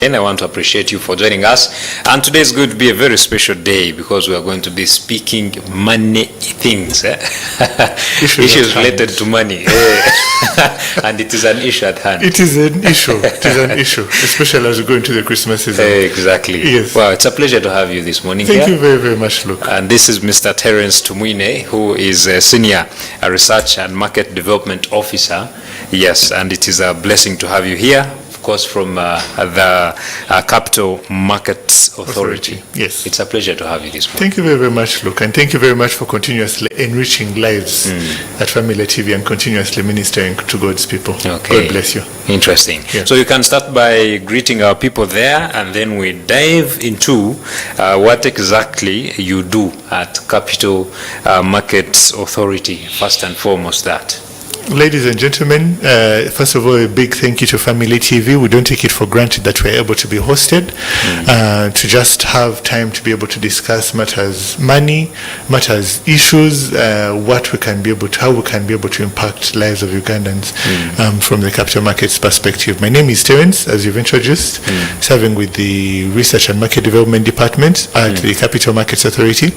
And I want to appreciate you for joining us. And today is going to be a very special day because we are going to be speaking money things. Issues related to money. And it is an issue at hand. It is an issue. It is an issue, especially as we go into the Christmas season. Exactly. Yes. Well, it's a pleasure to have you this morning. Thank you very, very much, Luke. And this is Mr. Terence Tumwine, who is a Senior Research and Market Development Officer. Yes, and it is a blessing to have you here. Of course, from the Capital Markets Authority. Yes. It's a pleasure to have you this morning. Thank you very, very much, Luke, and thank you very much for continuously enriching lives at Family TV and continuously ministering to God's people. Okay. God bless you. Interesting. Yeah. So you can start by greeting our people there, and then we dive into what exactly you do at Capital Markets Authority, first and foremost that. Ladies and gentlemen, first of all, a big thank you to Family TV. We don't take it for granted that we're able to be hosted, to just have time to be able to discuss matters money, matters issues, what we can be able to, how we can be able to impact lives of Ugandans from the capital markets perspective. My name is Terence, as you've introduced, serving with the Research and Market Development Department at the Capital Markets Authority.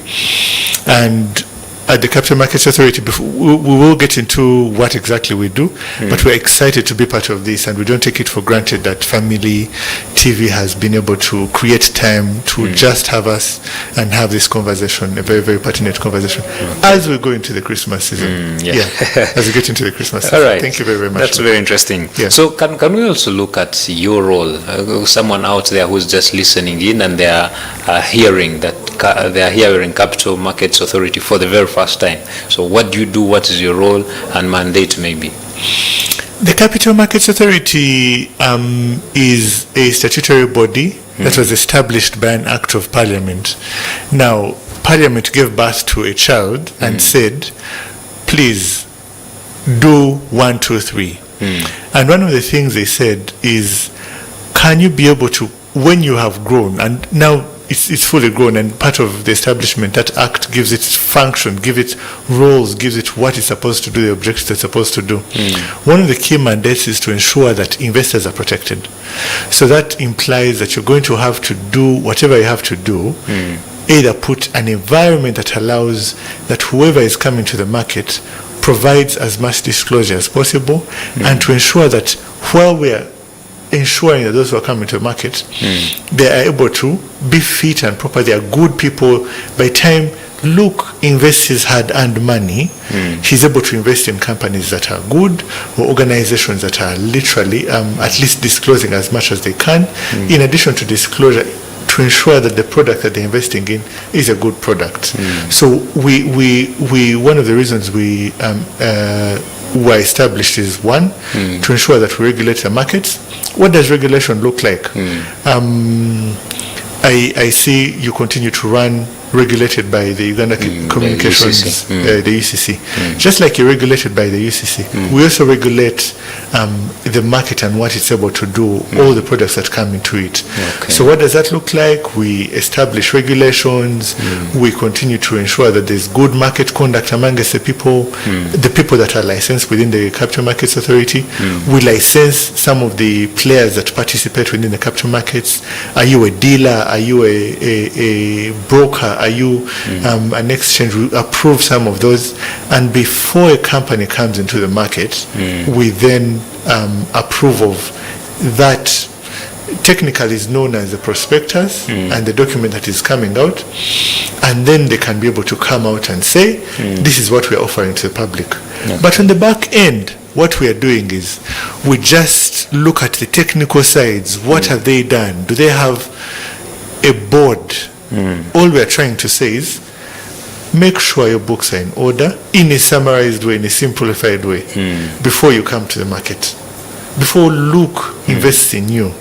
And at the Capital Markets Authority, we will get into what exactly we do, but we're excited to be part of this, and we don't take it for granted that Family TV has been able to create time to just have us and have this conversation, a very, very pertinent conversation, as we go into the Christmas season. As we get into the Christmas season. All right. Thank you very, very much. That's very interesting. Yeah. So can we also look at your role? Someone out there who's just listening in and they are hearing Capital Markets Authority for the very first time. So what do you do? What is your role and mandate maybe? The Capital Markets Authority is a statutory body that was established by an act of Parliament. Now, Parliament gave birth to a child and said, please do 1, 2, 3. And one of the things they said is, can you be able to, when you have grown, and now it's fully grown, and part of the establishment, that act gives it function, gives it roles, gives it what it's supposed to do, the objectives it's supposed to do. One of the key mandates is to ensure that investors are protected. So that implies that you're going to have to do whatever you have to do, either put an environment that allows that whoever is coming to the market provides as much disclosure as possible, and to ensure that while we are ensuring that those who are coming to the market, they are able to be fit and proper. They are good people. By the time Luke invests his hard-earned money, he's able to invest in companies that are good, or organizations that are literally at least disclosing as much as they can, in addition to disclosure, to ensure that the product that they're investing in is a good product. So we one of the reasons we were established is, one, to ensure that we regulate the markets. What does regulation look like? I see you continue to run regulated by the Uganda Communications, the UCC. Just like you're regulated by the UCC, we also regulate the market and what it's able to do, all the products that come into it. So what does that look like? We establish regulations, we continue to ensure that there's good market conduct amongst the people that are licensed within the Capital Markets Authority. We license some of the players that participate within the capital markets. Are you a dealer? Are you a broker? Are you an exchange? We approve some of those, and before a company comes into the market, we then approve of that. Technically is known as the prospectus and the document that is coming out, and then they can be able to come out and say, this is what we are offering to the public. But on the back end, what we are doing is we just look at the technical sides. What have they done? Do they have a board? All we are trying to say is, make sure your books are in order, in a summarized way, in a simplified way, before you come to the market. Before Luke invests in you,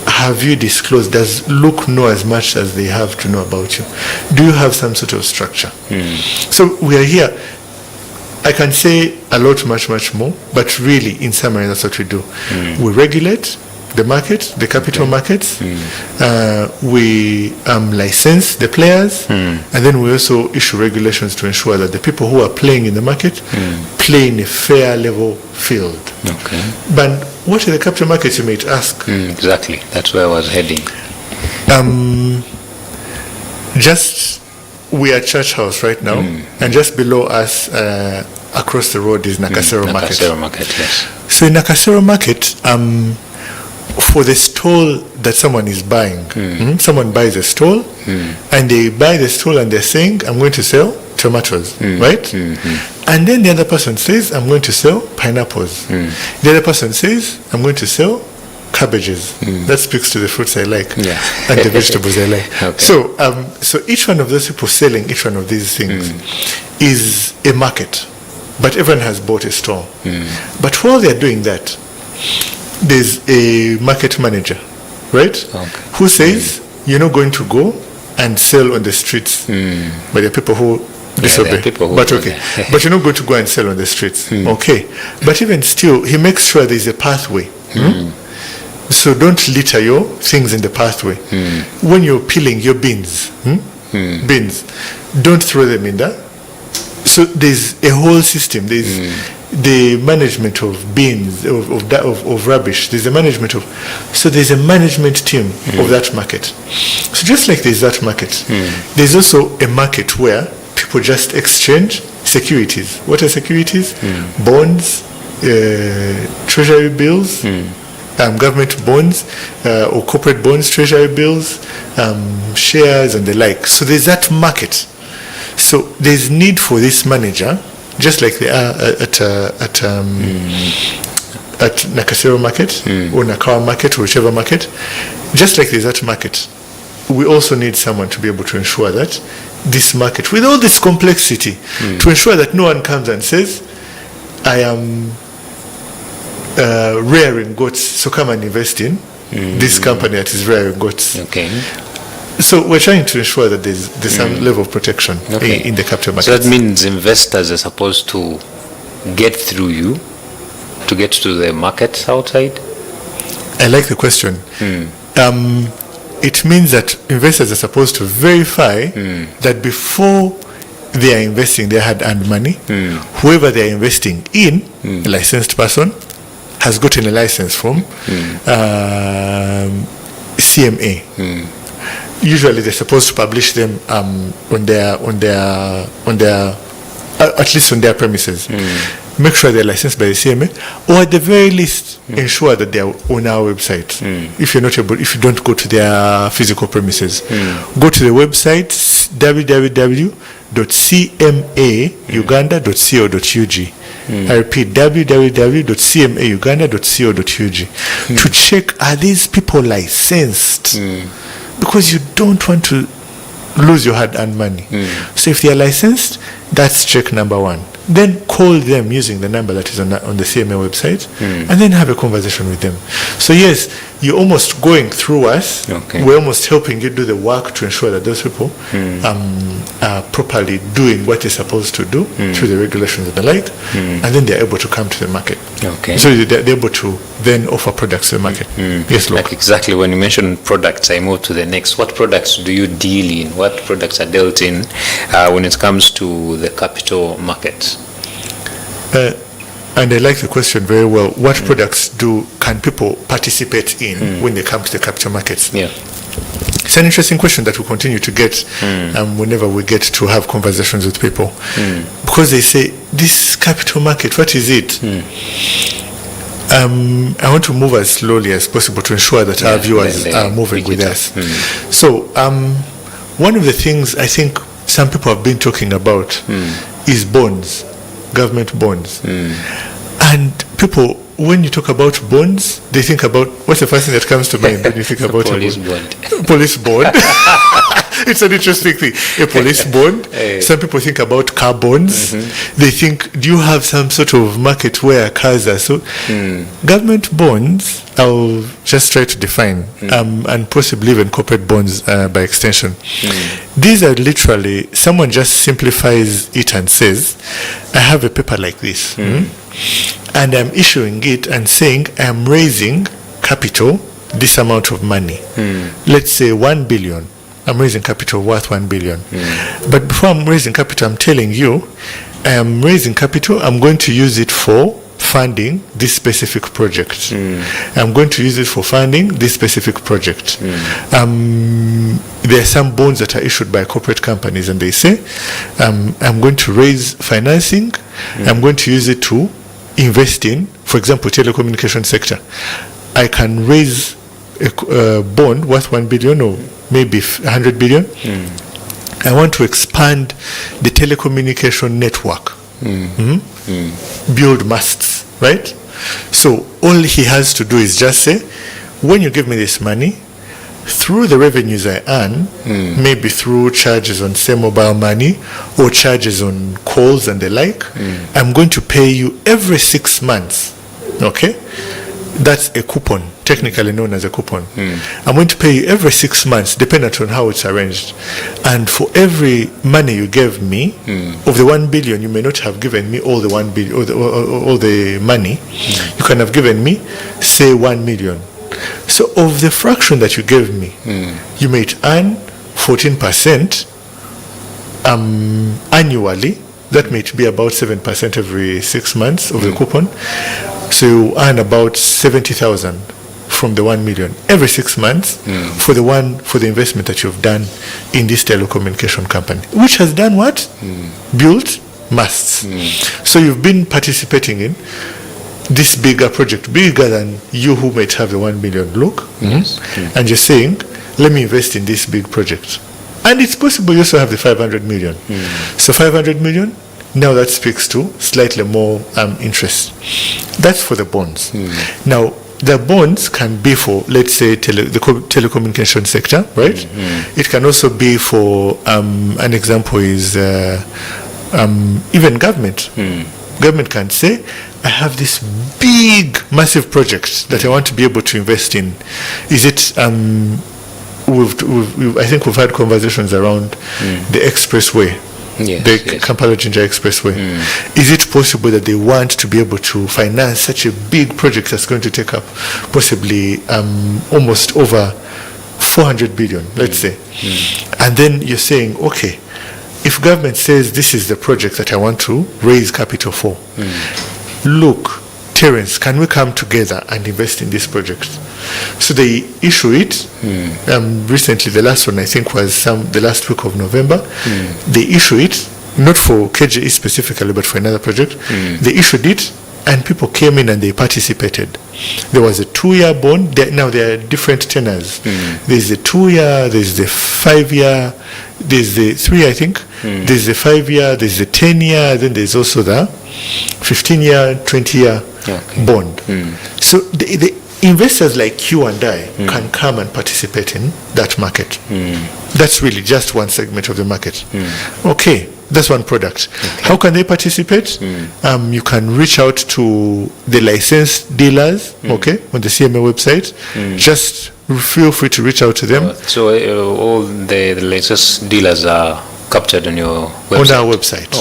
have you disclosed? Does Luke know as much as they have to know about you? Do you have some sort of structure? So we are here. I can say a lot, much more, but really, in summary, that's what we do. We regulate the market, the capital markets. We license the players, and then we also issue regulations to ensure that the people who are playing in the market play in a fair level field. Okay. But what are the capital markets, you might ask? Exactly. That's where I was heading. Just, we are Church House right now, and just below us, across the road, is Nakasero Market. Nakasero Market, yes. So in Nakasero Market, for the stall that someone is buying, someone buys a stall, and they buy the stall and they're saying, I'm going to sell tomatoes, right? And then the other person says, I'm going to sell pineapples. The other person says, I'm going to sell cabbages. That speaks to the fruits I like and the vegetables I like. Okay. So each one of those people selling each one of these things is a market, but everyone has bought a stall. But while they're doing that, there's a market manager, right? Who says, you're not going to go and sell on the streets. But there are people who disobey. But okay. But you're not going to go and sell on the streets. Okay. But even still, he makes sure there's a pathway. So don't litter your things in the pathway. When you're peeling your beans, don't throw them in there. So there's a whole system. There's the management of beans, of rubbish. There's a management of, so there's a management team of that market. So just like there's that market, there's also a market where people just exchange securities. What are securities? Bonds, treasury bills, government bonds, or corporate bonds, treasury bills, shares and the like. So there's that market. So there's need for this manager, just like they are at Nakasero Market or Nakawa Market or whichever market. Just like there's that market, we also need someone to be able to ensure that this market, with all this complexity, to ensure that no one comes and says, I am rearing goats, so come and invest in this company that is rearing goats. Okay. So we're trying to ensure that there's some level of protection in the capital market. So that means investors are supposed to get through you to get to the markets outside? I like the question. It means that investors are supposed to verify that before they are investing, they had earned money. Whoever they are investing in, a licensed person, has gotten a license from CMA. Usually they're supposed to publish them on their at least on their premises. Make sure they're licensed by the CMA, or at the very least ensure that they're on our website. If you're not able, if you don't go to their physical premises, go to the website www.cmauganda.co.ug. I repeat, www.cmauganda.co.ug to check, are these people licensed? Because you don't want to lose your hard-earned money. So if they are licensed, that's check number one. Then call them using the number that is on the CMA website, and then have a conversation with them. So yes, you're almost going through us. We're almost helping you do the work to ensure that those people are properly doing what they're supposed to do through the regulations and the like, and then they're able to come to the market. So they're able to then offer products to the market. Yes, look. Like exactly when you mention products, I move to the next. What products do you deal in? What products are dealt in when it comes to the capital markets? And I like the question very well. What products can people participate in when they come to the capital markets? It's an interesting question that we continue to get whenever we get to have conversations with people. Because they say, this capital market, what is it? I want to move as slowly as possible to ensure that our viewers are moving with us. So one of the things I think some people have been talking about is bonds. Government bonds. And people, when you talk about bonds, they think about, what's the first thing that comes to mind when you think about police bond? Police bond. It's an interesting thing. A police bond. Some people think about car bonds. They think, do you have some sort of market where cars are so? Government bonds, I'll just try to define, and possibly even corporate bonds by extension. These are literally, someone just simplifies it and says, I have a paper like this, and I'm issuing it and saying I'm raising capital, this amount of money. Let's say 1 billion. I'm raising capital worth 1 billion. But before I'm raising capital, I'm telling you, I am raising capital, I'm going to use it for funding this specific project. I'm going to use it for funding this specific project. There are some bonds that are issued by corporate companies, and they say, I'm going to raise financing. I'm going to use it to invest in, for example, telecommunication sector. I can raise a bond worth 1 billion or maybe 100 billion. I want to expand the telecommunication network. Build masts, right? So all he has to do is just say, when you give me this money, through the revenues I earn, maybe through charges on say mobile money or charges on calls and the like, I'm going to pay you every 6 months. Okay? That's a coupon, technically known as a coupon. I'm going to pay you every 6 months, dependent on how it's arranged. And for every money you gave me, of the 1 billion, you may not have given me all the 1 billion, all the money. You can have given me, say, 1 million. So of the fraction that you gave me, you might earn 14% annually. That might be about 7% every 6 months of the coupon. So you earn about 70,000 from the 1 million every 6 months for the investment that you've done in this telecommunication company, which has done what? Built masts. So you've been participating in this bigger project, bigger than you who might have the 1 million. Look, and you're saying, let me invest in this big project. And it's possible you also have the 500 million. So 500 million, now that speaks to slightly more interest. That's for the bonds. Now, the bonds can be for, let's say, the telecommunication sector, right? It can also be for, an example is even government. Government can say, I have this big, massive project that I want to be able to invest in. Is it, I think we've had conversations around the expressway. The Kampala-Jinja Expressway. Is it possible that they want to be able to finance such a big project that's going to take up possibly almost over 400 billion, let's say? And then you're saying, okay, if government says this is the project that I want to raise capital for, look, Terence, can we come together and invest in this project? So they issue it. Recently, the last one I think was the last week of November. They issue it, not for KJE specifically, but for another project. They issued it, and people came in and they participated. There was a 2-year bond. Now there are different tenors. There's the 2-year, there's the 5-year, there's the 3, I think. There's the 5-year, there's the 10-year, then there's also the 15-year, 20-year bond. So the investors like you and I can come and participate in that market. That's really just one segment of the market. Okay, that's one product. How can they participate? You can reach out to the licensed dealers, okay, on the CMA website. Just feel free to reach out to them. So all the licensed dealers are captured on your website? On our website.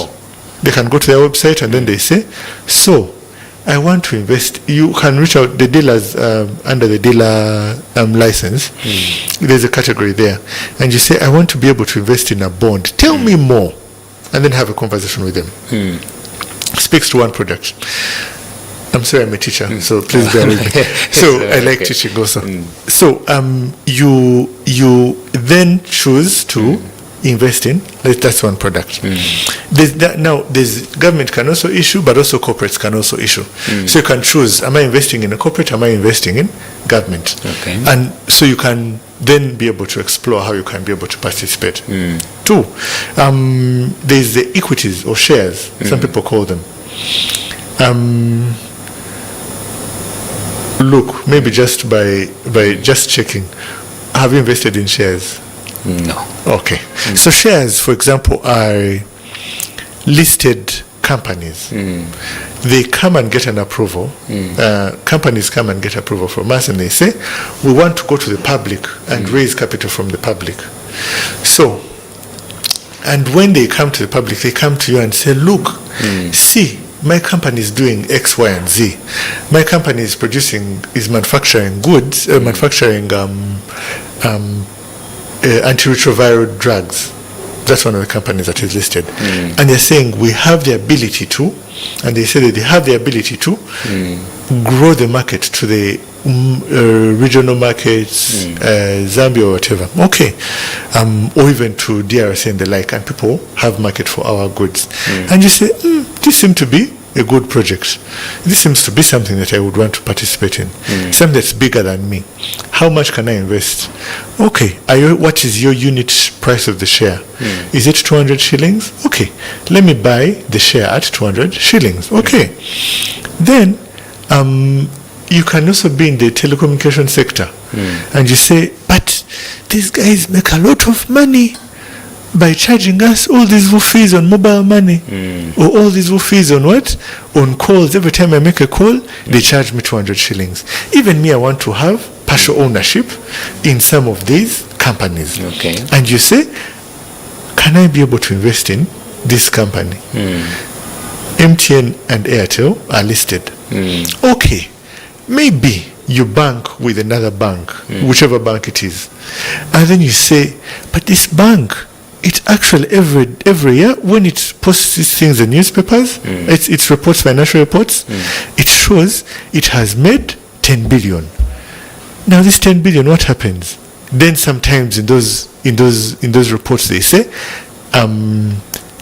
They can go to their website and then they say, so I want to invest. You can reach out the dealers under the dealer license. There's a category there, and you say, I want to be able to invest in a bond. Tell me more, and then have a conversation with them. Speaks to one product. I'm sorry, I'm a teacher, so please bear with me. So I like teaching also. So you then choose to invest in. That's one product. There's government can also issue, but also corporates can also issue. So you can choose: am I investing in a corporate? Am I investing in government? And so you can then be able to explore how you can be able to participate. 2, there's the equities or shares. Some people call them. Look, maybe just by just checking, have you invested in shares? No. Okay. So shares, for example, are listed companies. They come and get an approval. Companies come and get approval from us, and they say, we want to go to the public and raise capital from the public. So, and when they come to the public, they come to you and say, look, see, my company is doing X, Y, and Z. My company is manufacturing goods, manufacturing antiretroviral drugs. That's one of the companies that is listed. And they're saying we have the ability to, and they say that they have the ability to grow the market to the regional markets, Zambia or whatever. Okay. Or even to DRC and the like, and people have market for our goods. And you say, this seems to be a good project. This seems to be something that I would want to participate in. Something that's bigger than me. How much can I invest? Okay, what is your unit price of the share? Is it 200 shillings? Okay, let me buy the share at 200 shillings. Okay. Then, you can also be in the telecommunication sector. And you say, but these guys make a lot of money by charging us all these fees on mobile money, or all these fees on what? On calls. Every time I make a call, they charge me 200 shillings. Even me, I want to have partial ownership in some of these companies. Okay. And you say, can I be able to invest in this company? MTN and Airtel are listed. Okay. Maybe you bank with another bank, whichever bank it is. And then you say, but this bank, it actually every year when it posts these things in newspapers, it reports, financial reports, it shows it has made 10 billion. Now this 10 billion, what happens? Then sometimes in those reports they say,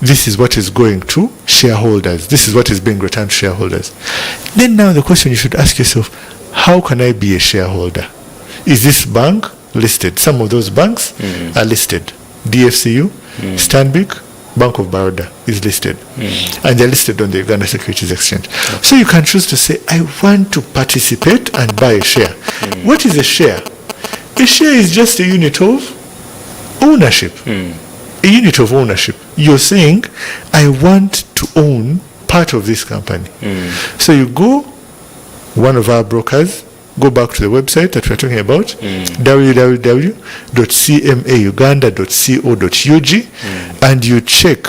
this is what is going to shareholders. This is what is being returned to shareholders. Then now the question you should ask yourself, how can I be a shareholder? Is this bank listed? Some of those banks are listed. DFCU, Stanbic, Bank of Baroda is listed. And they're listed on the Uganda Securities Exchange. So you can choose to say, I want to participate and buy a share. What is a share? A share is just a unit of ownership. A unit of ownership. You're saying, I want to own part of this company. So you go, one of our brokers, go back to the website that we're talking about, www.cmauganda.co.ug, and you check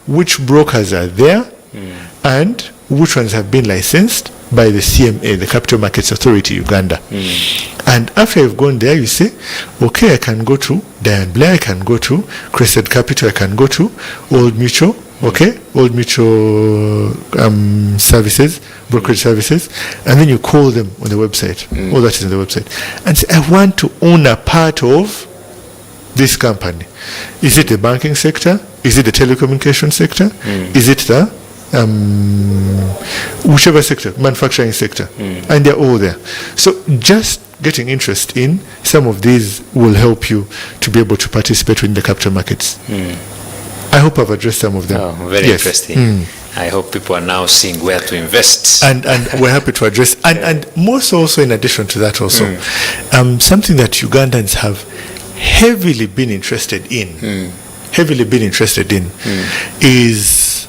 which brokers are there and which ones have been licensed by the CMA, the Capital Markets Authority Uganda. And after you've gone there, you say, okay, I can go to Diane Blair, I can go to Crescent Capital, I can go to Old Mutual, okay, Old Mutual services, brokerage services, and then you call them on the website. All that is on the website. And say, I want to own a part of this company. Is it the banking sector? Is it the telecommunication sector? Is it the whichever sector, manufacturing sector? And they're all there. So just getting interest in some of these will help you to be able to participate in the capital markets. I hope I've addressed some of them. Oh, very interesting. I hope people are now seeing where to invest. And we're happy to address. And more so also in addition to that also, something that Ugandans have heavily been interested in, is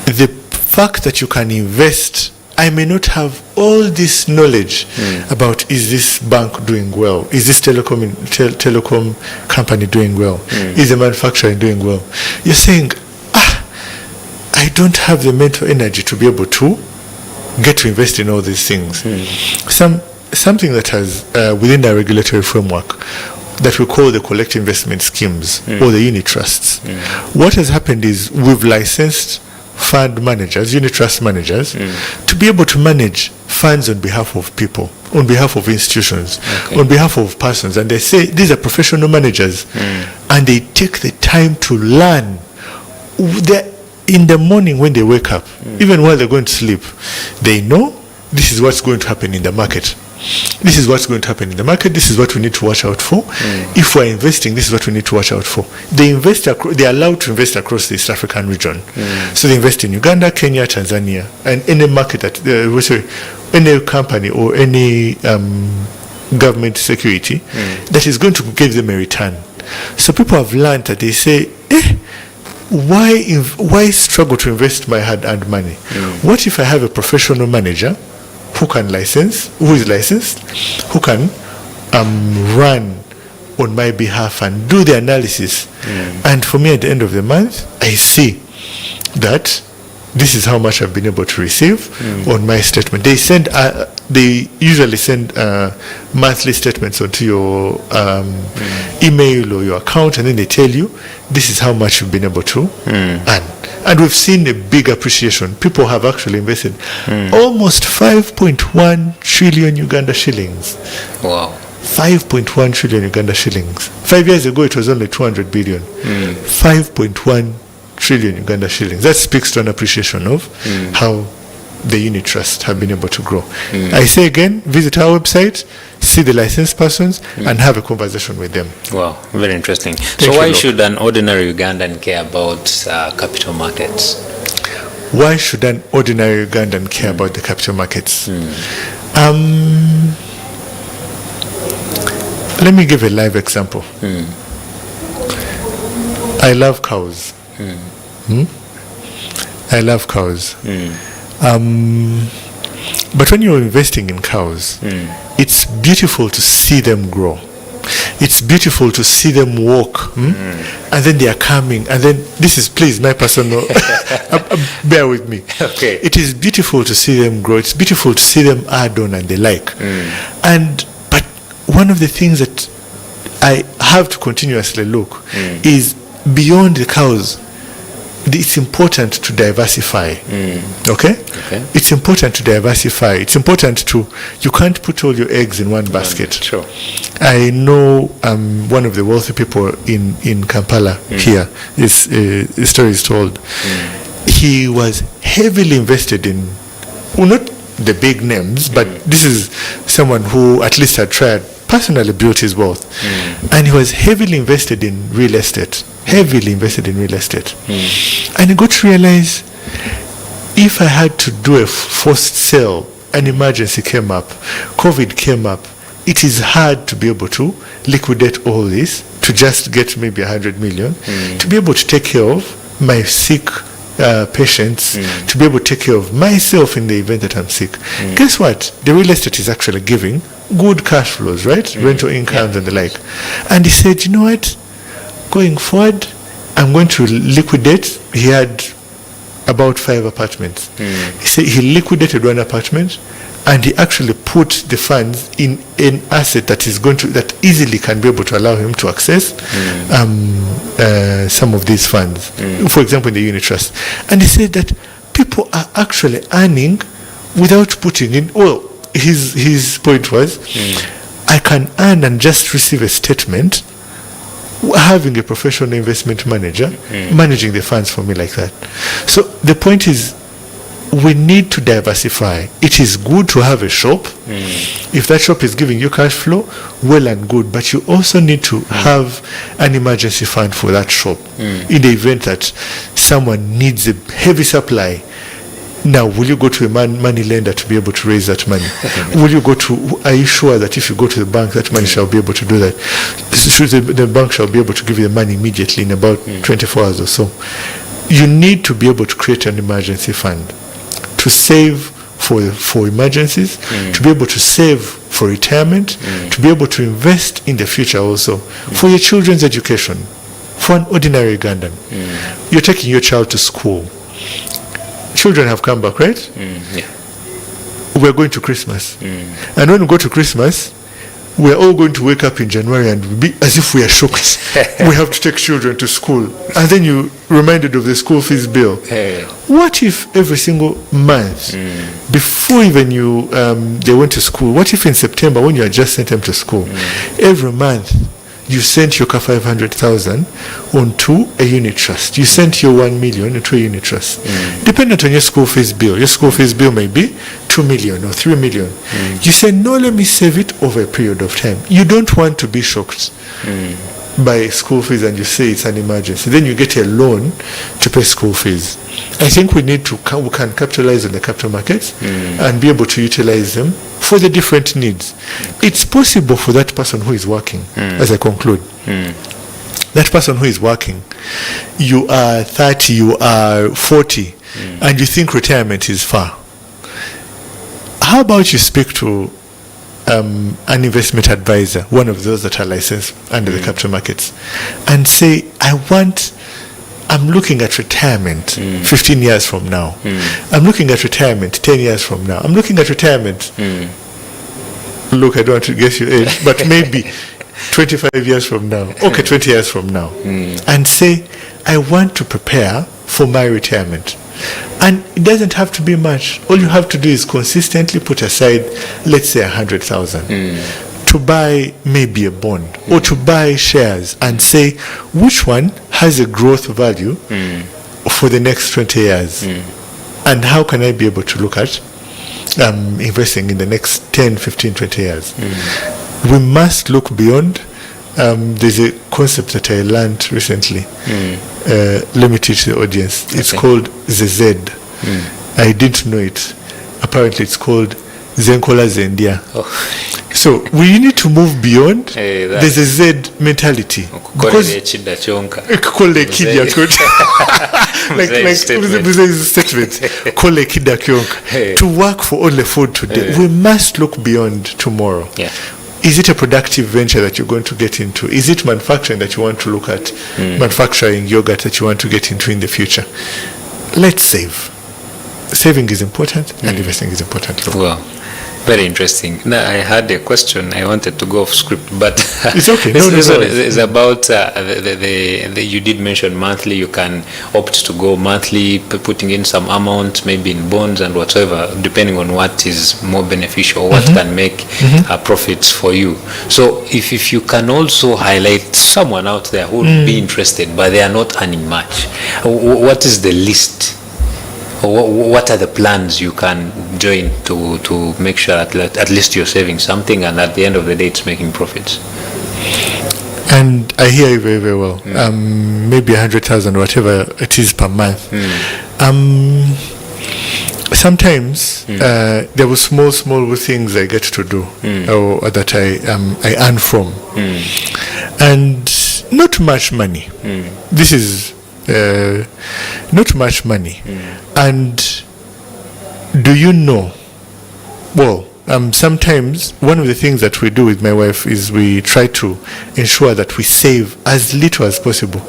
the fact that you can invest. I may not have all this knowledge about, is this bank doing well? Is this telecom company doing well? Is the manufacturer doing well? You're saying, I don't have the mental energy to be able to get to invest in all these things. Something that has, within the regulatory framework, that we call the collective investment schemes or the unit trusts. What has happened is we've licensed fund managers, unit trust managers, to be able to manage funds on behalf of people, on behalf of institutions, on behalf of persons. And they say these are professional managers, and they take the time to learn. In the morning when they wake up, even while they're going to sleep, they know this is what's going to happen in the market. This is what's going to happen in the market. This is what we need to watch out for. If we're investing, this is what we need to watch out for. They are allowed to invest across the East African region. So they invest in Uganda, Kenya, Tanzania, and any market that, any company or any government security that is going to give them a return. So people have learned that they say, why struggle to invest my hard-earned money? What if I have a professional manager who is licensed, who can run on my behalf and do the analysis? And for me, at the end of the month, I see that this is how much I've been able to receive on my statement. They send they usually send monthly statements onto your email or your account, and then they tell you this is how much you've been able to earn. And we've seen a big appreciation. People have actually invested almost 5.1 trillion Uganda shillings. Wow. 5.1 trillion Uganda shillings. 5 years ago, it was only 200 billion. 5.1 trillion Uganda shillings. That speaks to an appreciation of how the unit trust have been able to grow. I say again, visit our website, see the licensed persons, and have a conversation with them. Wow, very interesting. Thank So you, why Lord. should an ordinary Ugandan care about capital markets? Why should an ordinary Ugandan care about the capital markets? Let me give a live example. I love cows. I love cows. But when you're investing in cows, it's beautiful to see them grow. It's beautiful to see them walk, and then they are coming, and then this is, please, my personal, bear with me. Okay. It is beautiful to see them grow. It's beautiful to see them add on and the like. But one of the things that I have to continuously look is beyond the cows. It's important to diversify. Okay? It's important to diversify. It's important to, you can't put all your eggs in one basket. Sure. I know one of the wealthy people in Kampala here. His story is told. He was heavily invested in, well, not the big names, but this is someone who at least had tried, personally built his wealth. And he was heavily invested in real estate. And he got to realize, if I had to do a forced sale, an emergency came up, COVID came up, it is hard to be able to liquidate all this, to just get maybe 100 million, to be able to take care of my sick patients, to be able to take care of myself in the event that I'm sick. Guess what? The real estate is actually giving good cash flows, right? Rental incomes and the like. And he said, you know what? Going forward, I'm going to liquidate. He had about 5 apartments. He said he liquidated one apartment, and he actually put the funds in an asset that is going to, that easily can be able to allow him to access some of these funds. For example, in the unit trust. And he said that people are actually earning without putting in. Well, his point was, I can earn and just receive a statement, having a professional investment manager managing the funds for me like that. So the point is, we need to diversify. It is good to have a shop. If that shop is giving you cash flow, well and good, but you also need to have an emergency fund for that shop in the event that someone needs a heavy supply. Now, will you go to a money lender to be able to raise that money? Will you go to, are you sure that if you go to the bank, that money shall be able to do that? The bank shall be able to give you the money immediately in about 24 hours or so. You need to be able to create an emergency fund to save for emergencies, to be able to save for retirement, to be able to invest in the future also, for your children's education, for an ordinary Ugandan. You're taking your child to school. Children have come back, right? We're going to Christmas. And when we go to Christmas, we're all going to wake up in January and be as if we are shocked. We have to take children to school. And then you're reminded of the school fees bill. What if every single month, before even they went to school, what if in September when you had just sent them to school, every month you sent your 500,000 onto a unit trust. You sent your 1 million into a unit trust. Dependent on your school fees bill. Your school fees bill may be 2 million or 3 million. You say, no, let me save it over a period of time. You don't want to be shocked by school fees and you say it's an emergency. Then you get a loan to pay school fees. I think we need to, we can capitalize on the capital markets and be able to utilize them for the different needs. It's possible for that person who is working, as I conclude, that person who is working, you are 30, you are 40, and you think retirement is far. How about you speak to an investment advisor, one of those that are licensed under the capital markets, and say, I'm looking at retirement 15 years from now. I'm looking at retirement 10 years from now. I'm looking at retirement look, I don't want to guess your age, but maybe 25 years from now, okay, 20 years from now, and say, I want to prepare for my retirement. And it doesn't have to be much. All you have to do is consistently put aside, let's say 100,000 to buy maybe a bond or to buy shares, and say which one has a growth value for the next 20 years. And how can I be able to look at investing in the next 10, 15, 20 years? We must look beyond. There's a concept that I learned recently. Let me teach the audience. It's called the Z. I didn't know it. Apparently it's called Zenkola Zendia. So we need to move beyond. There's a Z mentality. Because to work for only food today, we must look beyond tomorrow. Is it a productive venture that you're going to get into? Is it manufacturing that you want to look at? Manufacturing yogurt that you want to get into in the future? Let's save. Saving is important and investing is important. Well, very interesting. Now, I had a question. I wanted to go off script, but it's okay. It's about you did mention monthly. You can opt to go monthly, putting in some amount, maybe in bonds and whatever, depending on what is more beneficial, what can make profits for you. So, if you can also highlight someone out there who would be interested, but they are not earning much, what is the list? What are the plans you can join to make sure that at least you're saving something, and at the end of the day it's making profits? And I hear you very, very well. Maybe 100,000, whatever it is per month. Sometimes there were small things I get to do or that I earn from, and not much money. This is not much money. And do you know, well, sometimes one of the things that we do with my wife is we try to ensure that we save as little as possible.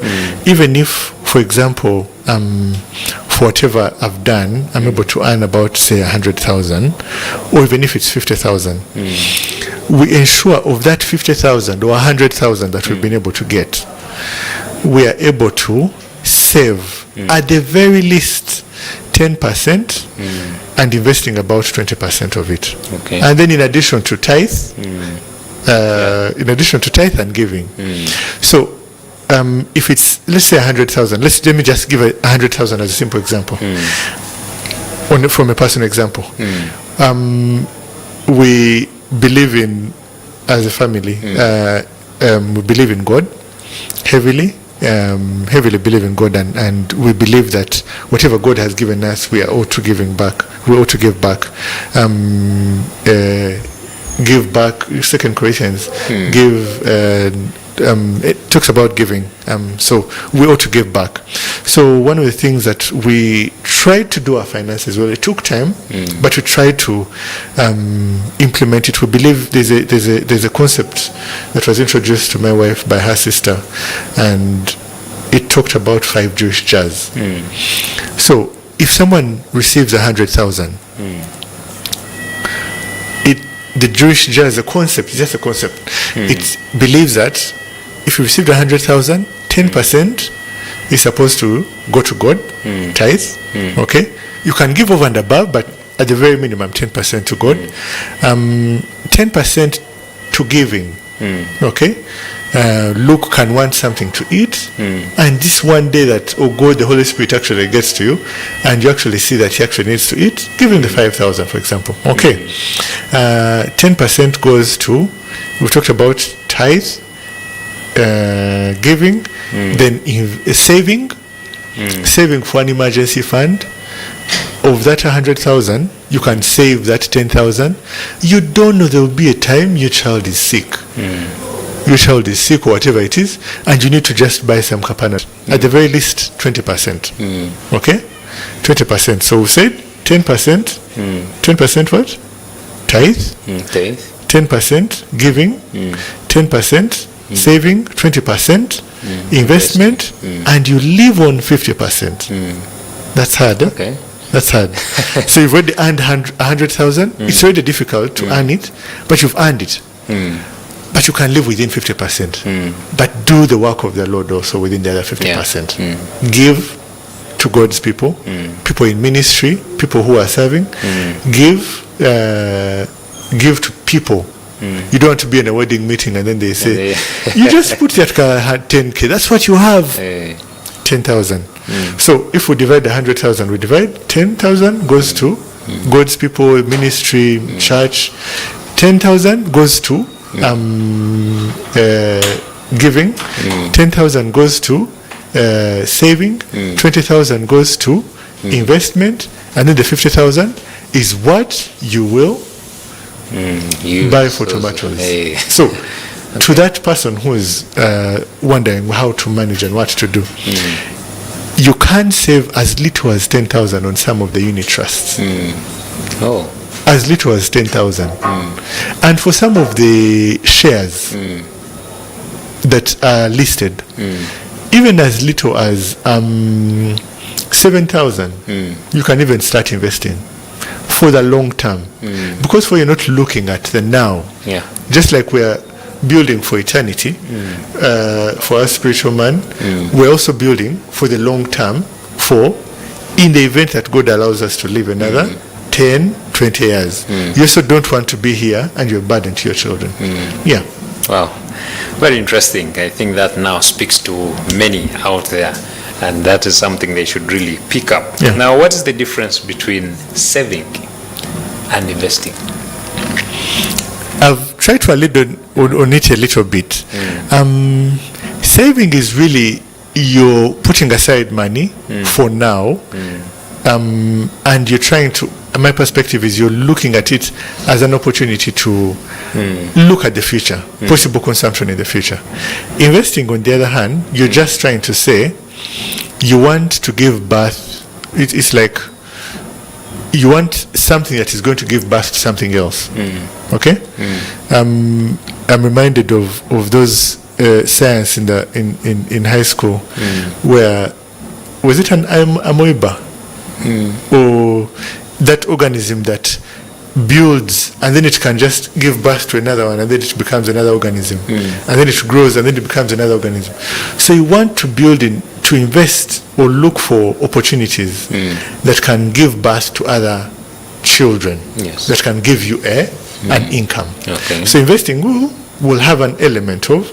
Even if, for example, for whatever I've done, I'm able to earn about, say, 100,000, or even if it's 50,000, we ensure of that 50,000 or 100,000 that we've been able to get, we are able to save at the very least 10% and investing about 20% of it. And then in addition to tithe, and giving. So if it's, let's say 100,000, let me just give 100,000 as a simple example. From a personal example. We believe in, as a family, we believe in God heavily. Heavily believe in God, and we believe that whatever God has given us, we ought to give back. Give back. 2 Corinthians it talks about giving. So we ought to give back. So one of the things that we tried to do our finances, well, it took time, but we tried to implement it. We believe there's a concept that was introduced to my wife by her sister, and it talked about 5 Jewish jars. So if someone receives 100,000, the Jewish jar is a concept, it's just a concept. It believes that if you received 100,000, 10% is supposed to go to God, tithe, okay? You can give over and above, but at the very minimum, 10% to God. 10% to giving, okay? Luke can want something to eat, and this one day that, God, the Holy Spirit actually gets to you, and you actually see that he actually needs to eat, give him the 5,000, for example. Okay. 10% goes to, we talked about tithe, giving, then saving for an emergency fund. Of that 100,000, you can save that 10,000. You don't know, there will be a time your child is sick. Your child is sick or whatever it is, and you need to just buy some kapana. At the very least, 20%. Okay? 20%. So we said 10%. 10% what? Tithe. 10% giving. 10% saving. 20% investment. And you live on 50%. That's hard. Okay. That's hard. So you've already earned 100,000. It's already difficult to earn it, but you've earned it. But you can live within 50%. But do the work of the Lord also within the other 50%. Give to God's people, people in ministry, people who are serving. Give to people. You don't want to be in a wedding meeting and then they say, you just put that car had 10K. That's what you have. 10,000. So if we divide 100,000, we divide 10,000 goes to God's people, ministry, church. 10,000 goes to giving. 10,000 goes to saving. 20,000 goes to investment, and then the 50,000 is what you will buy for tomatoes. So to that person who is wondering how to manage and what to do, you can save as little as 10,000 on some of the unit trusts. As little as 10,000. And for some of the shares that are listed, even as little as 7,000, you can even start investing for the long term. Because you're not looking at the now. Just like we're building for eternity, for our spiritual man, we're also building for the long term, for in the event that God allows us to live another 10, 20 years. You also don't want to be here and you're a burden to your children. Wow. Very interesting. I think that now speaks to many out there, and that is something they should really pick up. Now, what is the difference between saving and investing? I've tried to allude on it a little bit. Saving is really you're putting aside money for now, and you're trying to, my perspective is you're looking at it as an opportunity to look at the future, possible consumption in the future. Investing, on the other hand, you're just trying to say you want to give birth. It's like you want something that is going to give birth to something else. Okay? I'm reminded of those science in high school where, was it an amoeba? Or that organism that builds and then it can just give birth to another one and then it becomes another organism, and then it grows and then it becomes another organism. So you want to build to invest or look for opportunities that can give birth to other children, that can give you an income. So investing will have an element of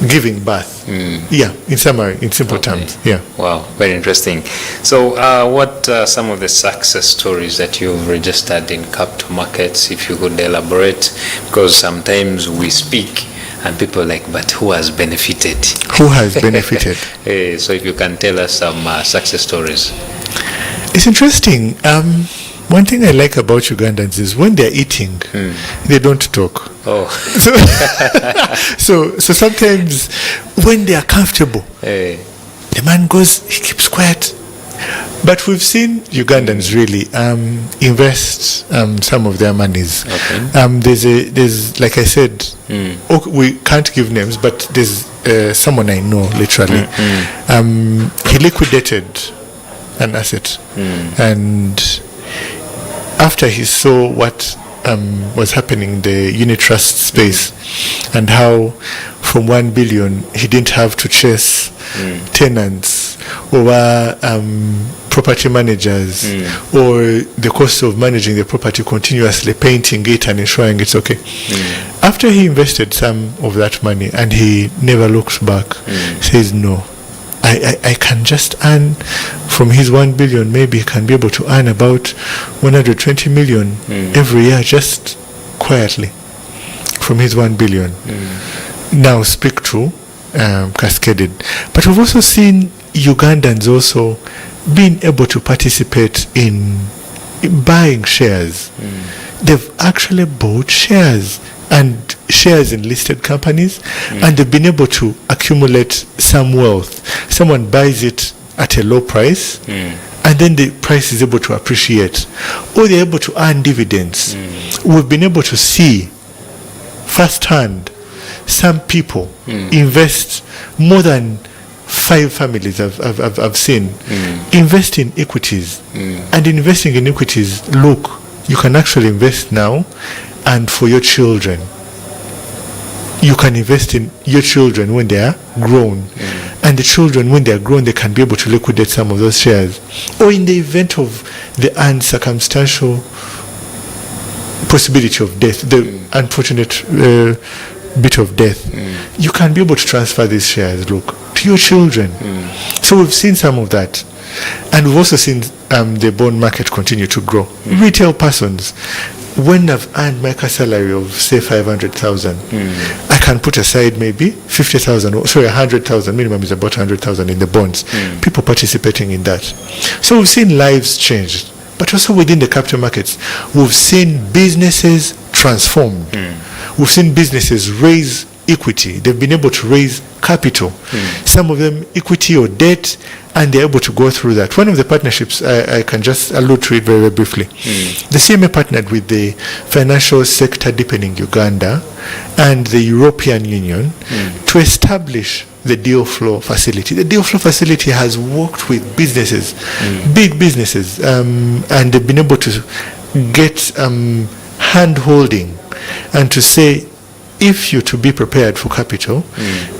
giving birth. In summary, in simple terms. Wow, very interesting. So what are some of the success stories that you've registered in capital markets, if you could elaborate? Because sometimes we speak and people are like, but who has benefited? Who has benefited? So if you can tell us some success stories. It's interesting. One thing I like about Ugandans is when they're eating, they don't talk. So sometimes when they are comfortable, the man goes, he keeps quiet. But we've seen Ugandans really invest some of their monies. There's like I said, we can't give names, but there's someone I know literally. He liquidated an asset, and after he saw what was happening in the unit trust space and how from 1 billion he didn't have to chase tenants or property managers or the cost of managing the property continuously, painting it and ensuring it's okay. After he invested some of that money and he never looked back, says no, I can just earn from his 1 billion, maybe he can be able to earn about 120 million every year, just quietly from his 1 billion. Now speak to Cascaded. But we've also seen Ugandans also being able to participate in buying shares. They've actually bought shares and shares in listed companies, and they've been able to accumulate some wealth. Someone buys it at a low price, and then the price is able to appreciate, or they're able to earn dividends. We've been able to see firsthand some people invest more than 5 families I've seen invest in equities. And investing in equities, look, you can actually invest now and for your children. You can invest in your children when they are grown. And the children, when they are grown, they can be able to liquidate some of those shares. Or in the event of the uncircumstantial possibility of death, the unfortunate bit of death, you can be able to transfer these shares, look, to your children. So we've seen some of that. And we've also seen the bond market continue to grow. Retail persons, when I've earned my salary of, say, 500,000, I can put aside maybe 50,000, sorry, 100,000, minimum is about 100,000 in the bonds. People participating in that. So we've seen lives changed. But also within the capital markets, we've seen businesses transformed. We've seen businesses raise equity. They've been able to raise capital. Some of them equity or debt, and they're able to go through that. One of the partnerships, I can just allude to it very, very briefly. The CMA partnered with the Financial Sector Deepening Uganda and the European Union to establish the Deal Flow Facility. The Deal Flow Facility has worked with businesses, big businesses, and they've been able to get hand-holding and to say, if you're to be prepared for capital,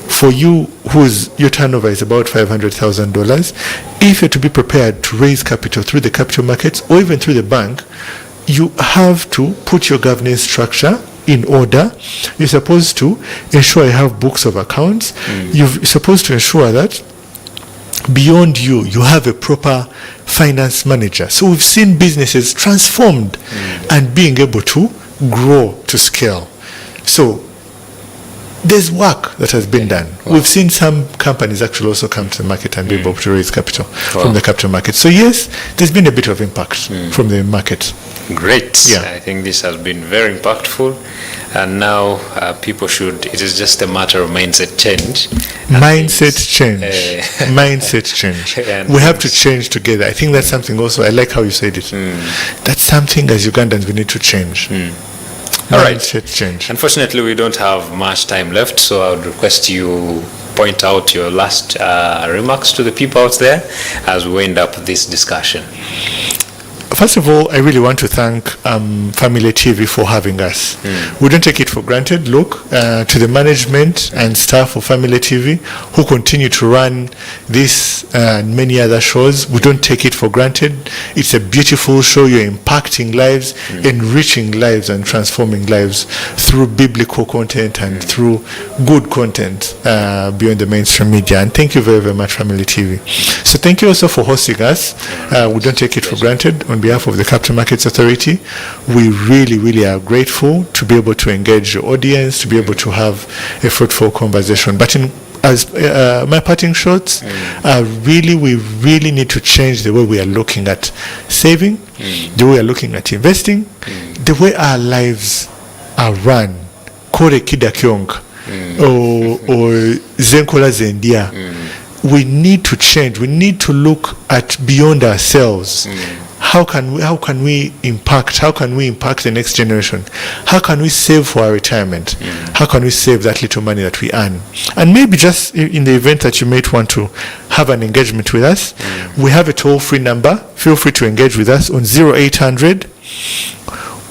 for you your turnover is about $500,000, if you're to be prepared to raise capital through the capital markets or even through the bank, you have to put your governance structure in order. You're supposed to ensure you have books of accounts. You're supposed to ensure that beyond you have a proper finance manager. So we've seen businesses transformed and being able to grow to scale. So there's work that has been done. We've seen some companies actually also come to the market and be able to raise capital from the capital market. So yes, there's been a bit of impact from the market. Great. Yeah. I think this has been very impactful. And now people it is just a matter of mindset change. Mindset change. Mindset change. We have to change together. I think that's something also, I like how you said it. That's something as Ugandans we need to change. All right. Change. Unfortunately, we don't have much time left, so I would request you point out your last remarks to the people out there as we wind up this discussion. First of all, I really want to thank Family TV for having us. We don't take it for granted. Look, to the management and staff of Family TV who continue to run this and many other shows, we don't take it for granted. It's a beautiful show. You're impacting lives, enriching lives and transforming lives through biblical content and through good content beyond the mainstream media. And thank you very, very much, Family TV. So thank you also for hosting us. We don't take it for granted. On behalf of the Capital Markets Authority, we really, really are grateful to be able to engage your audience, to be able to have a fruitful conversation. But as my parting shots, we really need to change the way we are looking at saving, the way we are looking at investing, the way our lives are run. Kore kida kyonka or zenkola zendia. We need to change. We need to look at beyond ourselves. How can we impact the next generation? How can we save for our retirement? How can we save that little money that we earn? And maybe just in the event that you might want to have an engagement with us, we have a toll-free number. Feel free to engage with us on 0800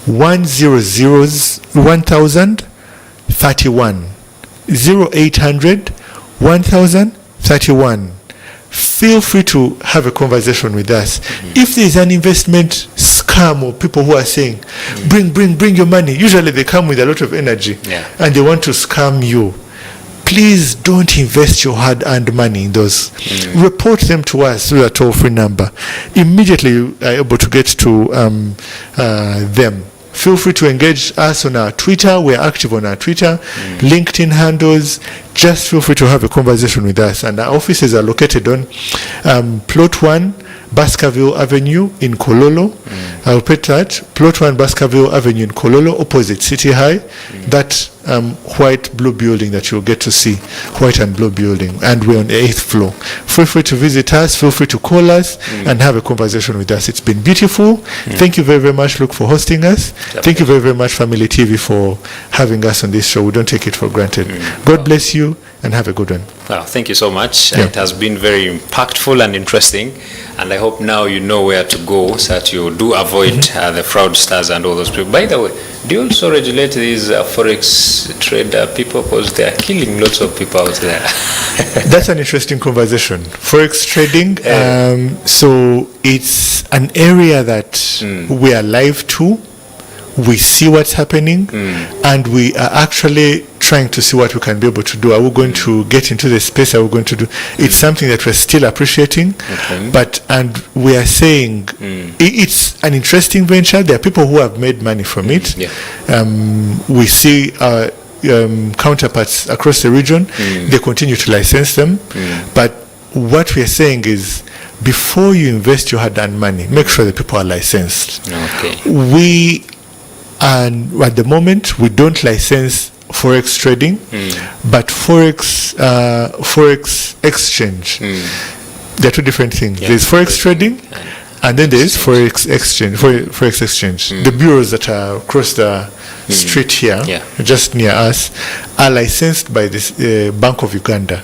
100 1031. 0800 1031. Feel free to have a conversation with us. If there is an investment scam or people who are saying, bring your money, usually they come with a lot of energy and they want to scam you. Please don't invest your hard-earned money in those. Report them to us through a toll-free number. Immediately you are able to get to them. Feel free to engage us on our Twitter. We're active on our Twitter, LinkedIn handles. Just feel free to have a conversation with us. And our offices are located on Plot 1, Baskerville Avenue in Kololo. I'll repeat that. Plot 1, Baskerville Avenue in Kololo, opposite City High. That white blue building that you'll get to see, white and blue building, and we're on the 8th floor. Feel free to visit us, feel free to call us and have a conversation with us. It's been beautiful. Thank you very, very much, Luke, for hosting us. Thank you very, very much, Family TV, for having us on this show. We don't take it for granted. God bless you and have a good one. Well, thank you so much. Yeah. It has been very impactful and interesting, and I hope now you know where to go so that you do avoid the fraudsters and all those people. By the way, do you also regulate these forex trader people, because they are killing lots of people out there? That's an interesting conversation. Forex trading, so it's an area that we are live to. We see what's happening, and we are actually trying to see what we can be able to do. Are we going to get into the space? Are we going to do? It's something that we're still appreciating, and we are saying it's an interesting venture. There are people who have made money from it. We see our counterparts across the region. They continue to license them, but what we are saying is, before you invest your hard-earned money, make sure the people are licensed. And at the moment, we don't license forex trading, but forex exchange. They're two different things. There's forex trading, and then there's forex exchange. Forex exchange. The bureaus that are across the street here, just near us, are licensed by the Bank of Uganda.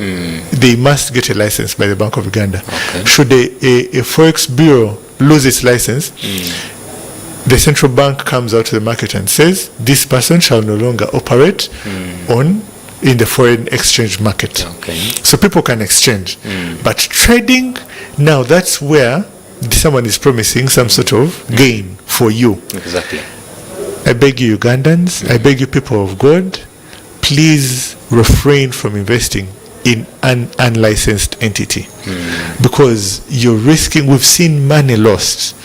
They must get a license by the Bank of Uganda. Should a forex bureau lose its license, the central bank comes out to the market and says, this person shall no longer operate in the foreign exchange market. So people can exchange. But trading, now that's where someone is promising some sort of gain for you. I beg you, Ugandans, I beg you, people of God, please refrain from investing in an unlicensed entity, because you're risking. We've seen money lost,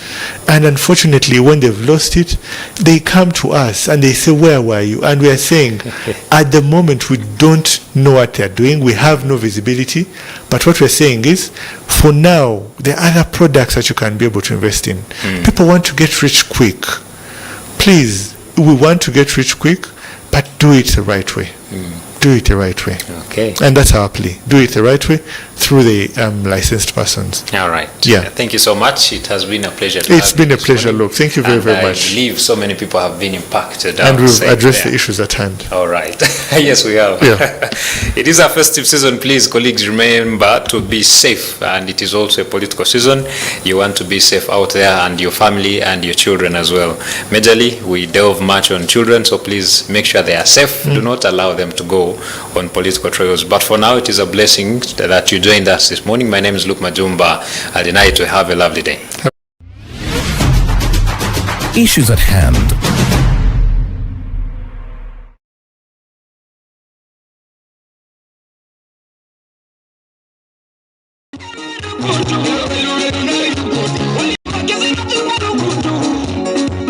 and unfortunately, when they've lost it, they come to us and they say, where were you? And we are saying, at the moment, we don't know what they're doing. We have no visibility. But what we're saying is, for now, there are other products that you can be able to invest in. People want to get rich quick. Please, we want to get rich quick, but do it the right way. Do it the right way. And that's our plea. Do it the right way through the licensed persons. All right. Yeah. Thank you so much. It has been a pleasure. It's been a pleasure, Luke. Thank you very, very much. I believe so many people have been impacted. And we've addressed the issues at hand. All right. Yes, we have. It is a festive season. Please, colleagues, remember to be safe. And it is also a political season. You want to be safe out there, and your family and your children as well. Majorly, we delve much on children, so please make sure they are safe. Do not allow them to go on political trails. But for now, it is a blessing that you joined us this morning. My name is Luke Majumba. I deny to have a lovely day. Issues at hand.